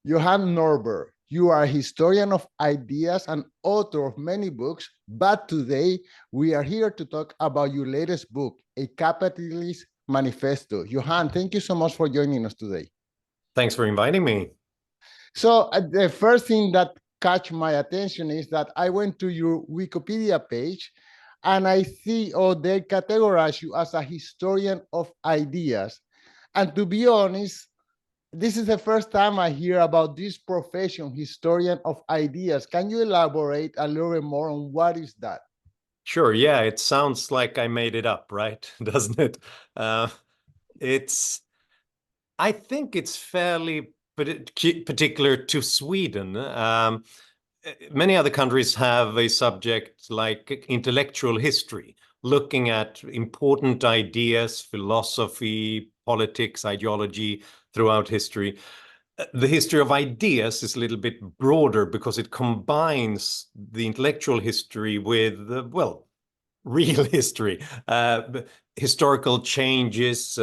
Johan Norberg, you are a historian of ideas and author of many books, but today we are here to talk about your latest book, A Capitalist Manifesto. Johan, thank you so much for joining us today. Thanks for inviting me. So the first thing that catch my attention is that I went to your Wikipedia page and I see, they categorize you as a historian of ideas. And to be honest, this is the first time I hear about this profession, historian of ideas. Can you elaborate a little bit more on what is that? Sure, yeah, it sounds like I made it up, right? Doesn't it? I think it's fairly particular to Sweden. Many other countries have a subject like intellectual history, looking at important ideas, philosophy, politics, ideology throughout history. The history of ideas is a little bit broader because it combines the intellectual history with, real history, historical changes,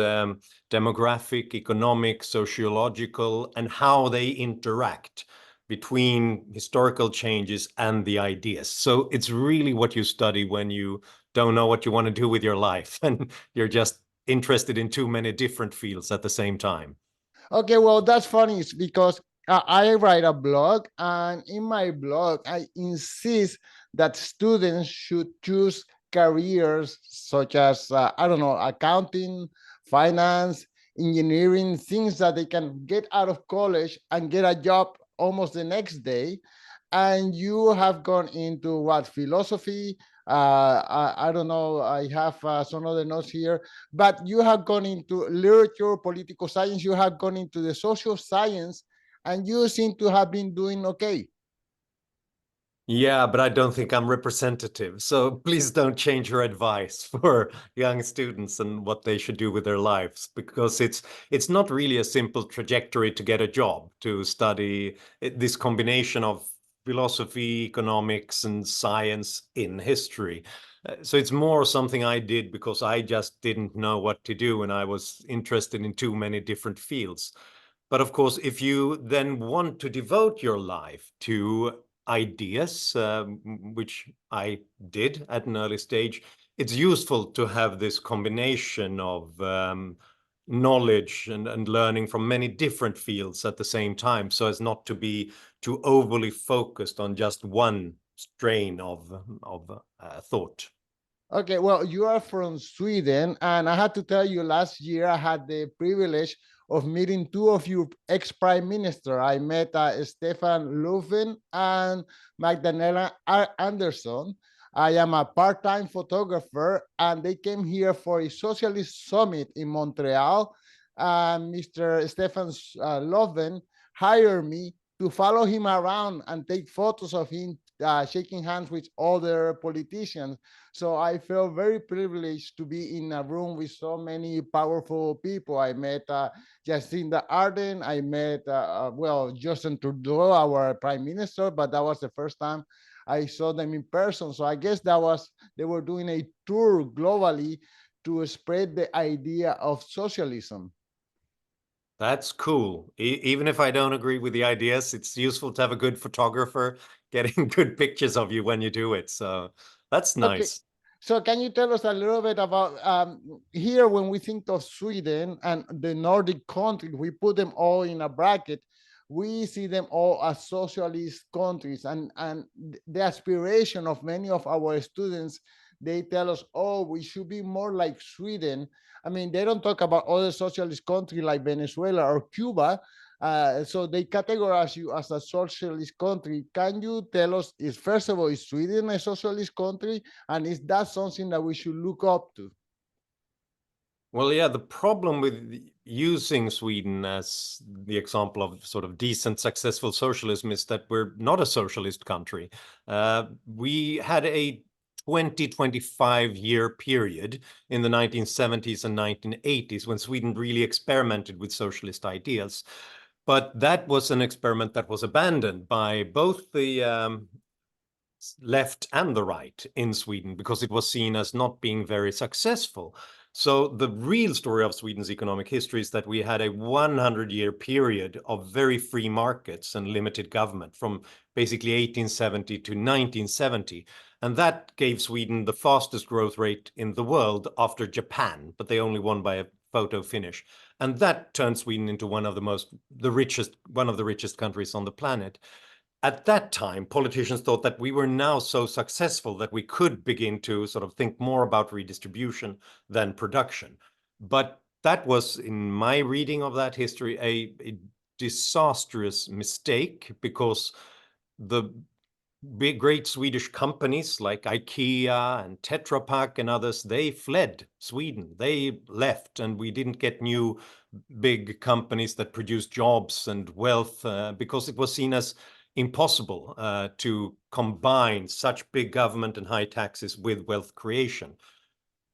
demographic, economic, sociological, and how they interact between historical changes and the ideas. So it's really what you study when you don't know what you want to do with your life and you're just interested in too many different fields at the same time. Okay, well, that's funny. It's because I write a blog, and in my blog, I insist that students should choose careers such as, I don't know, accounting, finance, engineering, things that they can get out of college and get a job almost the next day. And you have gone into what, philosophy? I don't know, I have some other notes here, but you have gone into literature, political science, you have gone into the social science, and you seem to have been doing okay. Yeah, but I don't think I'm representative. So please don't change your advice for young students and what they should do with their lives, because it's not really a simple trajectory to get a job, to study this combination of philosophy, economics, and science in history. So it's more something I did because I just didn't know what to do and I was interested in too many different fields. But of course, if you then want to devote your life to ideas, which I did at an early stage, it's useful to have this combination of knowledge and learning from many different fields at the same time, so as not to be too overly focused on just one strain of thought. Okay, well, you are from Sweden, and I had to tell you, last year I had the privilege of meeting two of your ex-prime minister. I met Stefan Löfven and Magdalena Andersson. I am a part-time photographer, and they came here for a socialist summit in Montreal. Mr. Stefan Löfven hired me to follow him around and take photos of him shaking hands with other politicians. So I feel very privileged to be in a room with so many powerful people. I met Jacinda Ardern. I met, Justin Trudeau, our prime minister, but that was the first time I saw them in person. So I guess they were doing a tour globally to spread the idea of socialism. That's cool. Even if I don't agree with the ideas, it's useful to have a good photographer getting good pictures of you when you do it. So that's Okay. nice. So can you tell us a little bit about here, when we think of Sweden and the Nordic countries, we put them all in a bracket. We see them all as socialist countries, and the aspiration of many of our students, they tell us, oh, we should be more like Sweden. I mean, they don't talk about other socialist countries like Venezuela or Cuba. So they categorize you as a socialist country. Can you tell us, is first of all, is Sweden a socialist country? And is that something that we should look up to? Well, yeah, the problem with using Sweden as the example of sort of decent, successful socialism is that we're not a socialist country. We had a 25-year period in the 1970s and 1980s when Sweden really experimented with socialist ideas. But that was an experiment that was abandoned by both the left and the right in Sweden because it was seen as not being very successful. So the real story of Sweden's economic history is that we had a 100-year period of very free markets and limited government from basically 1870 to 1970. And that gave Sweden the fastest growth rate in the world after Japan, but they only won by a photo finish. And that turned Sweden into one of the richest countries on the planet. At that time, politicians thought that we were now so successful that we could begin to sort of think more about redistribution than production. But that was, in my reading of that history, a disastrous mistake, because the big, great Swedish companies like IKEA and Tetra Pak and others, they fled Sweden. They left, and we didn't get new big companies that produce jobs and wealth because it was seen as impossible to combine such big government and high taxes with wealth creation.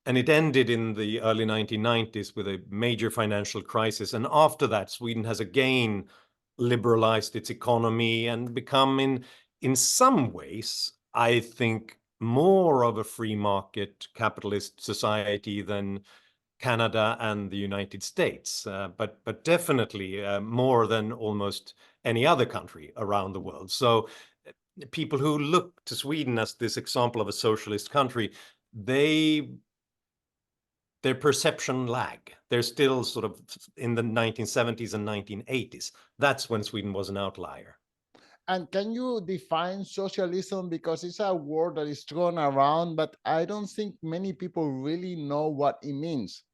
And it ended in the early 1990s with a major financial crisis. And after that, Sweden has again liberalized its economy and become, in some ways, I think, more of a free market capitalist society than Canada and the United States, but definitely more than almost any other country around the world. So people who look to Sweden as this example of a socialist country, their perception lag. They're still sort of in the 1970s and 1980s. That's when Sweden was an outlier. And can you define socialism? Because it's a word that is thrown around, but I don't think many people really know what it means.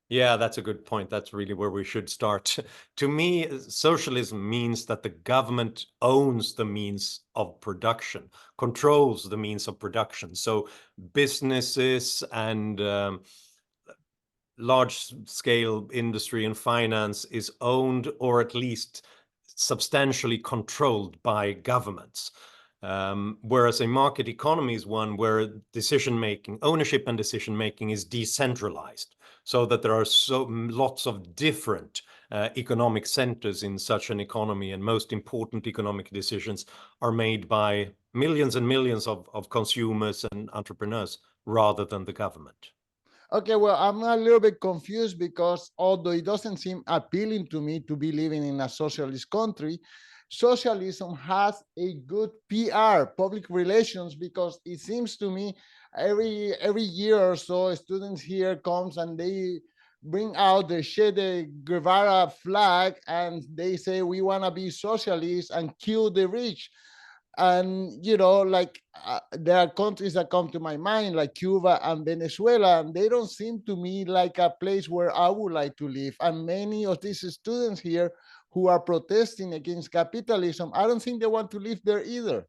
Yeah, that's a good point. That's really where we should start. To me, socialism means that the government owns the means of production, controls the means of production. So businesses and large-scale industry and finance is owned, or at least substantially controlled, by governments. Whereas a market economy is one where decision-making, ownership and decision-making is decentralized, so that there are lots of different economic centers in such an economy, and most important economic decisions are made by millions and millions of consumers and entrepreneurs rather than the government. Okay, well, I'm a little bit confused because although it doesn't seem appealing to me to be living in a socialist country, socialism has a good PR, public relations, because it seems to me every year or so, students here comes and they bring out the Che Guevara flag and they say we want to be socialists and kill the rich. And like there are countries that come to my mind like Cuba and Venezuela, and they don't seem to me like a place where I would like to live. And many of these students here who are protesting against capitalism, I don't think they want to live there either.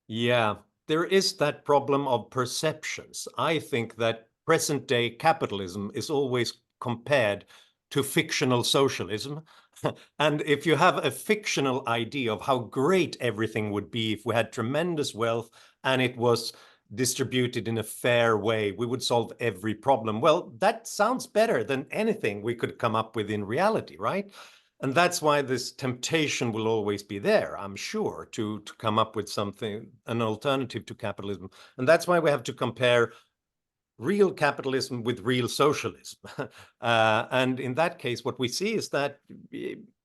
Yeah, there is that problem of perceptions. I think that present day capitalism is always compared to fictional socialism. And if you have a fictional idea of how great everything would be if we had tremendous wealth and it was distributed in a fair way, we would solve every problem. Well, that sounds better than anything we could come up with in reality, right? And that's why this temptation will always be there, I'm sure, to come up with something, an alternative to capitalism. And that's why we have to compare real capitalism with real socialism. And in that case, what we see is that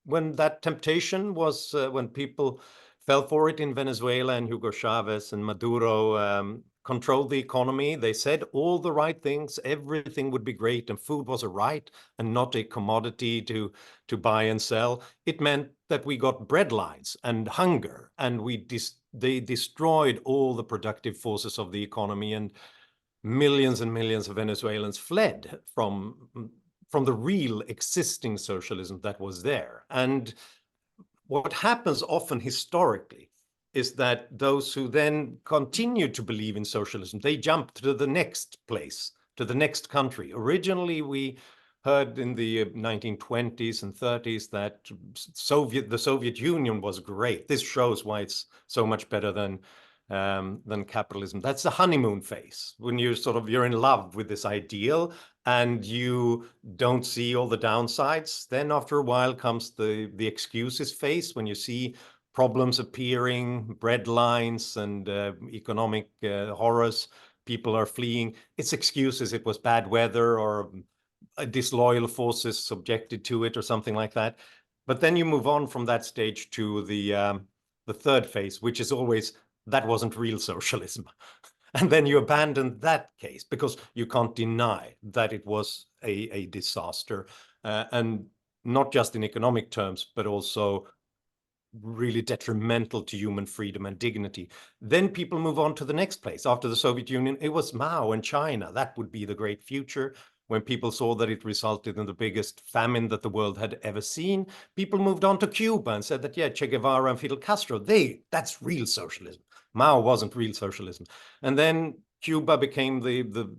when that temptation was, when people fell for it in Venezuela, and Hugo Chavez and Maduro controlled the economy, they said all the right things, everything would be great, and food was a right and not a commodity to buy and sell. It meant that we got breadlines and hunger, and they destroyed all the productive forces of the economy, and millions and millions of Venezuelans fled from the real existing socialism that was there. And what happens often historically is that those who then continue to believe in socialism, they jump to the next place, to the next country. Originally, we heard in the 1920s and 30s that the Soviet Union was great. This shows why it's so much better than capitalism. That's the honeymoon phase, when you're in love with this ideal and you don't see all the downsides. Then after a while comes the excuses phase, when you see problems appearing, breadlines and economic horrors. people are fleeing. Its excuses, it was bad weather or disloyal forces subjected to it or something like that. But then you move on from that stage to the third phase, which is always that wasn't real socialism. And then you abandon that case because you can't deny that it was a disaster, and not just in economic terms, but also really detrimental to human freedom and dignity. Then people move on to the next place. After the Soviet Union, it was Mao and China. That would be the great future. When people saw that it resulted in the biggest famine that the world had ever seen, people moved on to Cuba and said that, yeah, Che Guevara and Fidel Castro, that's real socialism. Mao wasn't real socialism. And then Cuba became the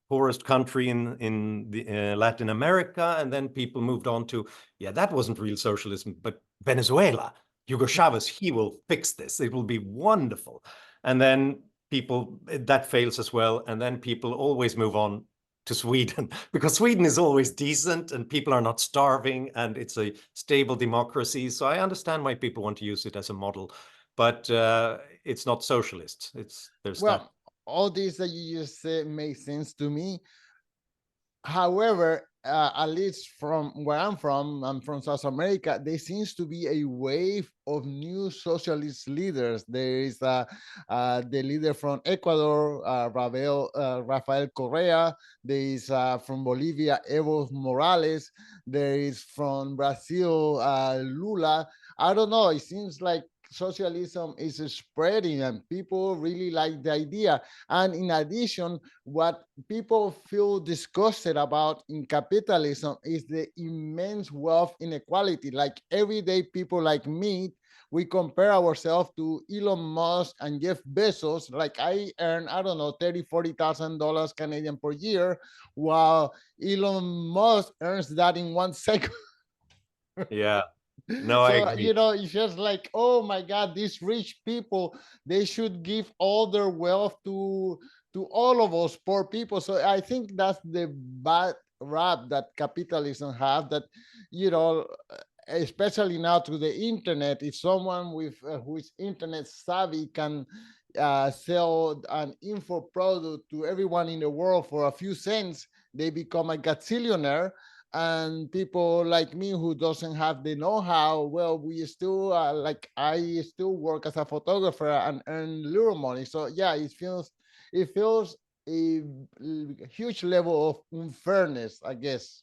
poorest country in Latin America. And then people moved on to, yeah, that wasn't real socialism, but Venezuela, Hugo Chavez, he will fix this. It will be wonderful. And then people, that fails as well. And then people always move on to Sweden because Sweden is always decent and people are not starving and it's a stable democracy. So I understand why people want to use it as a model, but it's not socialist. There's that. Well, all this that you just said makes sense to me. However, at least from where I'm from South America, there seems to be a wave of new socialist leaders. There is the leader from Ecuador, Rafael Correa. There is from Bolivia, Evo Morales. There is from Brazil, Lula. I don't know. It seems like socialism is spreading and people really like the idea. And in addition, what people feel disgusted about in capitalism is the immense wealth inequality. Like everyday people like me, we compare ourselves to Elon Musk and Jeff Bezos. Like I earn, I don't know, $30,000-$40,000 Canadian per year, while Elon Musk earns that in 1 second. Yeah. No, I So agree. it's just like, oh my god, these rich people, they should give all their wealth to all of us poor people. So I think that's the bad rap that capitalism have, that you know especially now through the internet. If someone with who is internet savvy can sell an info product to everyone in the world for a few cents, they become a gazillionaire. And people like me who doesn't have the know-how, well, we still like I still work as a photographer and earn little money. So yeah, it feels a huge level of unfairness, I guess.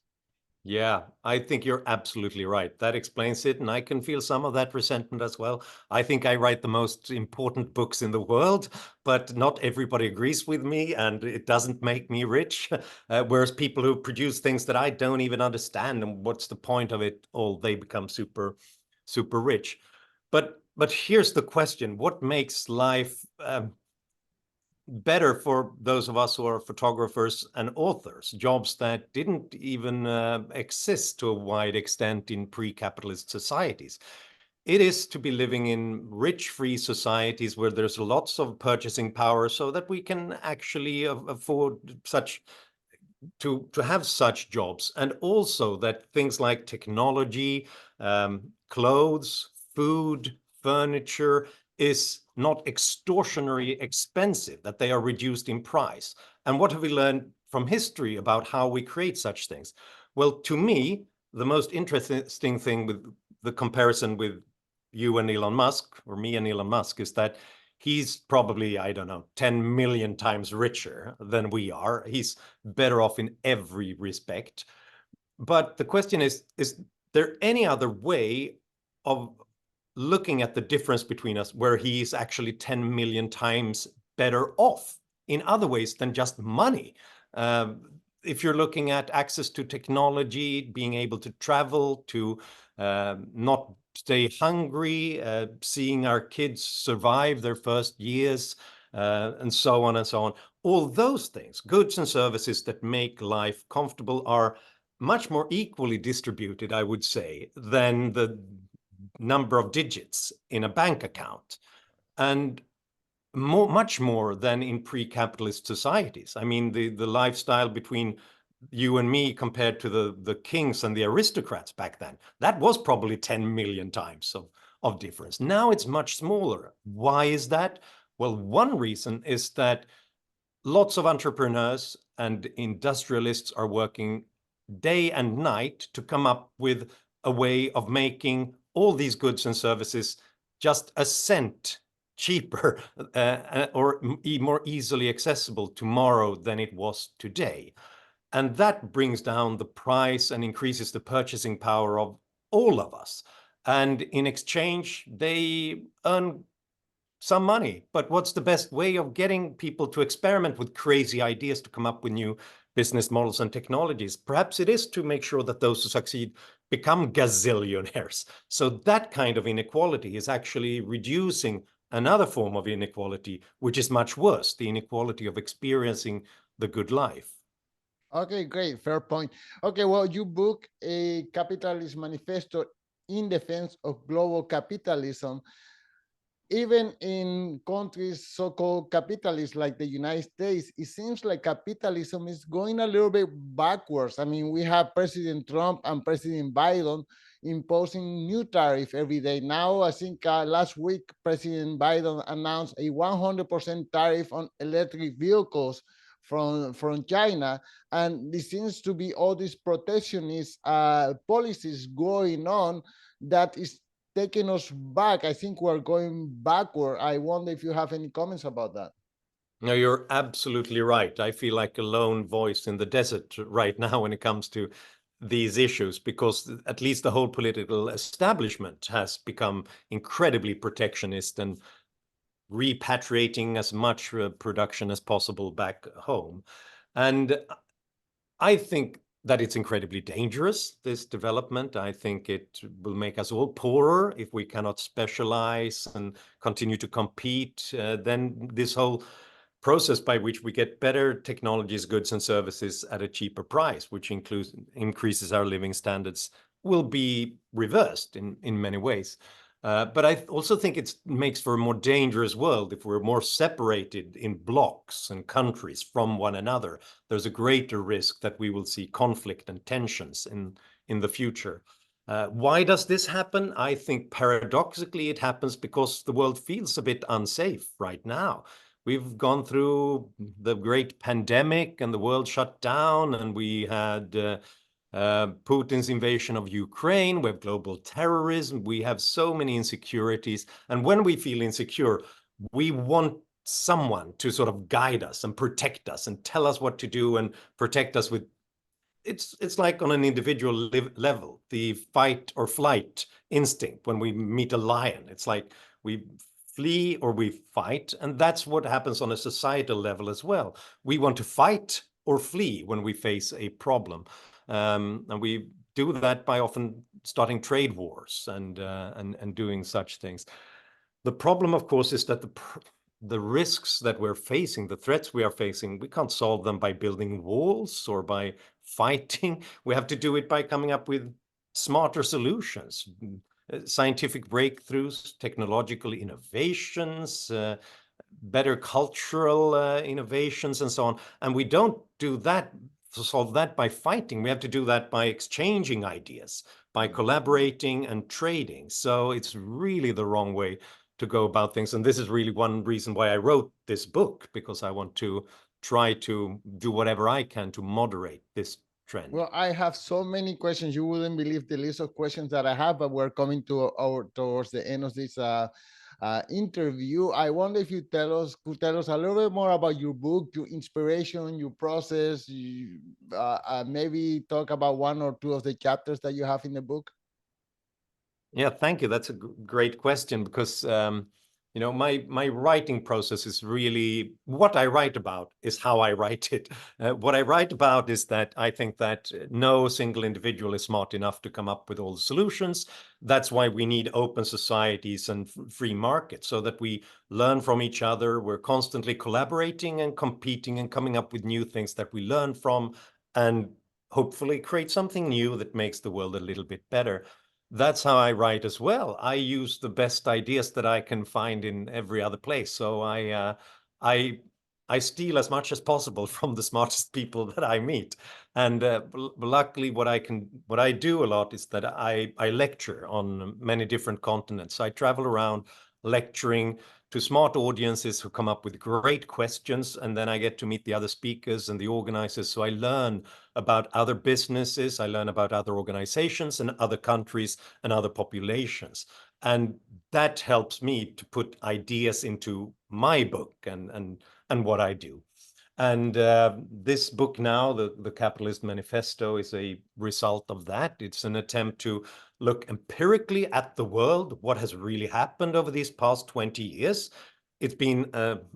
Yeah, I think you're absolutely right. That explains it. And I can feel some of that resentment as well. I think I write the most important books in the world, but not everybody agrees with me and it doesn't make me rich. Whereas people who produce things that I don't even understand and what's the point of it all, they become super, super rich. But here's the question. What makes life better for those of us who are photographers and authors, jobs that didn't even exist to a wide extent in pre-capitalist societies? It is to be living in rich, free societies where there's lots of purchasing power so that we can actually afford to have such jobs, and also that things like technology, clothes, food, furniture is not extortionary expensive, that they are reduced in price. And what have we learned from history about how we create such things? Well, to me, the most interesting thing with the comparison with you and Elon Musk, or me and Elon Musk, is that he's probably, I don't know, 10 million times richer than we are. He's better off in every respect. But the question is there any other way of looking at the difference between us where he's actually 10 million times better off in other ways than just money? If you're looking at access to technology, being able to travel, to not stay hungry, seeing our kids survive their first years, and so on and so on. All those things, goods and services that make life comfortable, are much more equally distributed, I would say, than the number of digits in a bank account, and much more than in pre-capitalist societies. I mean, the lifestyle between you and me compared to the kings and the aristocrats back then, that was probably 10 million times of difference. Now it's much smaller. Why is that? Well, one reason is that lots of entrepreneurs and industrialists are working day and night to come up with a way of making all these goods and services just a cent cheaper or more easily accessible tomorrow than it was today. And that brings down the price and increases the purchasing power of all of us. And in exchange, they earn some money. But what's the best way of getting people to experiment with crazy ideas, to come up with new business models and technologies? Perhaps it is to make sure that those who succeed become gazillionaires. So that kind of inequality is actually reducing another form of inequality, which is much worse, the inequality of experiencing the good life. Okay, great, fair point. Okay, well, you book a Capitalist Manifesto in defense of global capitalism. Even in countries so-called capitalist like the United States, it seems like capitalism is going a little bit backwards. I mean, we have President Trump and President Biden imposing new tariff every day. Now, I think last week, President Biden announced a 100% tariff on electric vehicles from China, and there seems to be all these protectionist policies going on that is taking us back. I think we're going backward. I wonder if you have any comments about that. No, you're absolutely right. I feel like a lone voice in the desert right now when it comes to these issues, because at least the whole political establishment has become incredibly protectionist and repatriating as much production as possible back home. And I think that it's incredibly dangerous, this development. I think it will make us all poorer if we cannot specialize and continue to compete. Then this whole process by which we get better technologies, goods, and services at a cheaper price, which increases our living standards, will be reversed in many ways. But I also think it makes for a more dangerous world if we're more separated in blocks and countries from one another. There's a greater risk that we will see conflict and tensions in the future. Why does this happen? I think paradoxically it happens because the world feels a bit unsafe right now. We've gone through the great pandemic and the world shut down, and we had Putin's invasion of Ukraine. We have global terrorism. We have so many insecurities. And when we feel insecure, we want someone to sort of guide us and protect us and tell us what to do and protect us with. It's like on an individual level, the fight or flight instinct. When we meet a lion, it's like we flee or we fight. And that's what happens on a societal level as well. We want to fight or flee when we face a problem. And we do that by often starting trade wars and doing such things. The problem, of course, is that the risks that we're facing, the threats we are facing, we can't solve them by building walls or by fighting. We have to do it by coming up with smarter solutions, scientific breakthroughs, technological innovations, better cultural innovations, and so on. And we don't do that to solve that by fighting. We have to do that by exchanging ideas, by collaborating and trading. So it's really the wrong way to go about things. And this is really one reason why I wrote this book, because I want to try to do whatever I can to moderate this trend. Well, I have so many questions. You wouldn't believe the list of questions that I have, but we're coming towards the end of this interview. I wonder if you could tell us a little bit more about your book, your inspiration, your process. Maybe talk about one or two of the chapters that you have in the book. Yeah, thank you. That's a great question, because my writing process is really what I write about is how I write it. What I write about is that I think that no single individual is smart enough to come up with all the solutions. That's why we need open societies and free markets, so that we learn from each other. We're constantly collaborating and competing and coming up with new things that we learn from, and hopefully create something new that makes the world a little bit better. That's how I write as well. I use the best ideas that I can find in every other place. So I steal as much as possible from the smartest people that I meet. And luckily, what I do a lot is that I lecture on many different continents. I travel around. lecturing to smart audiences who come up with great questions, and then I get to meet the other speakers and the organizers. So I learn about other businesses, I learn about other organizations and other countries and other populations. And that helps me to put ideas into my book and what I do. And this book now, the Capitalist Manifesto, is a result of that. It's an attempt to look empirically at the world, what has really happened over these past 20 years. It's been,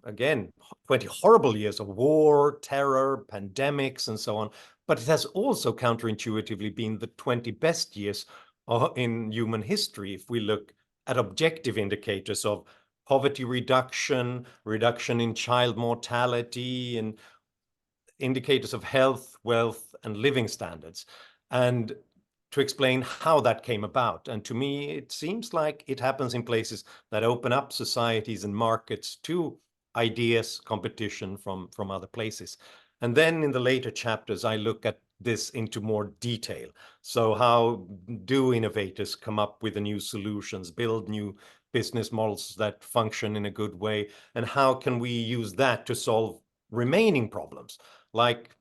again, 20 horrible years of war, terror, pandemics, and so on. But it has also counterintuitively been the 20 best years in human history if we look at objective indicators of poverty reduction, reduction in child mortality, and indicators of health, wealth, and living standards, and to explain how that came about. And to me, it seems like it happens in places that open up societies and markets to ideas, competition from other places. And then in the later chapters, I look at this into more detail. So how do innovators come up with the new solutions, build new business models that function in a good way? And how can we use that to solve remaining problems like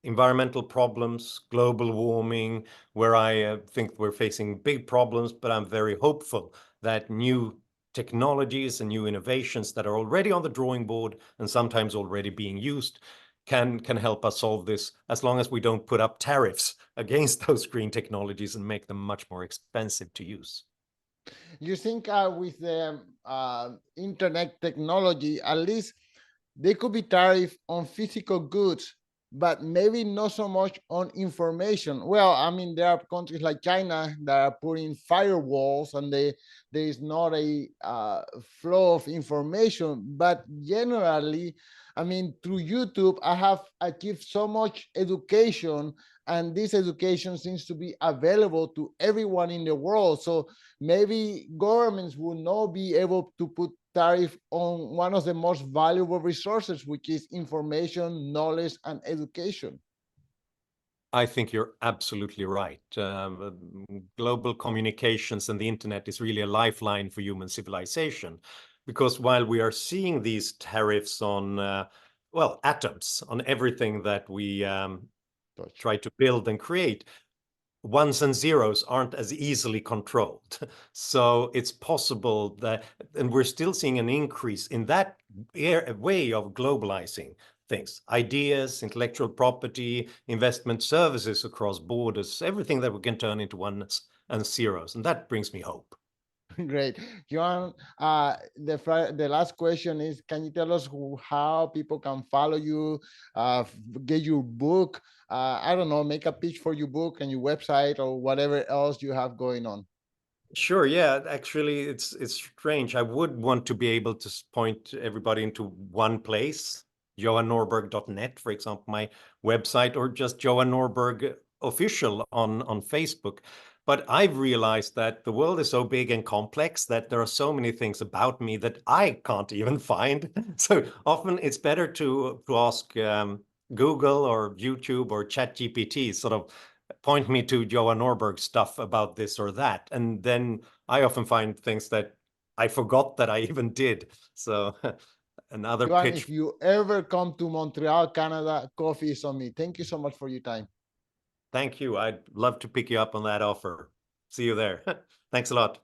environmental problems, global warming, where I think we're facing big problems, but I'm very hopeful that new technologies and new innovations that are already on the drawing board and sometimes already being used can help us solve this, as long as we don't put up tariffs against those green technologies and make them much more expensive to use. You think with the internet technology, at least they could be tariff on physical goods, but maybe not so much on information. Well, I mean, there are countries like China that are putting firewalls, and there is not a flow of information. But generally, I mean, through YouTube, I have achieved so much education, and this education seems to be available to everyone in the world. So maybe governments will not be able to put tariff on one of the most valuable resources, which is information, knowledge, and education. I think you're absolutely right. Global communications and the internet is really a lifeline for human civilization, because while we are seeing these tariffs on, well, atoms, on everything that we try to build and create, ones and zeros aren't as easily controlled. So it's possible that, and we're still seeing an increase in that way of globalizing things, ideas, intellectual property, investment services across borders, everything that we can turn into ones and zeros. And that brings me hope. Great. Johan, the last question is, can you tell us how people can follow you, get your book? I don't know, make a pitch for your book and your website or whatever else you have going on. Sure, yeah. Actually, it's strange. I would want to be able to point everybody into one place, johannorberg.net, for example, my website, or just Johan Norberg official on Facebook. But I've realized that the world is so big and complex that there are so many things about me that I can't even find. So often it's better to ask Google or YouTube or ChatGPT, sort of point me to Johan Norberg stuff about this or that. And then I often find things that I forgot that I even did. So another Johan, pitch. if you ever come to Montreal, Canada, coffee is on me. Thank you so much for your time. Thank you. I'd love to pick you up on that offer. See you there. Thanks a lot.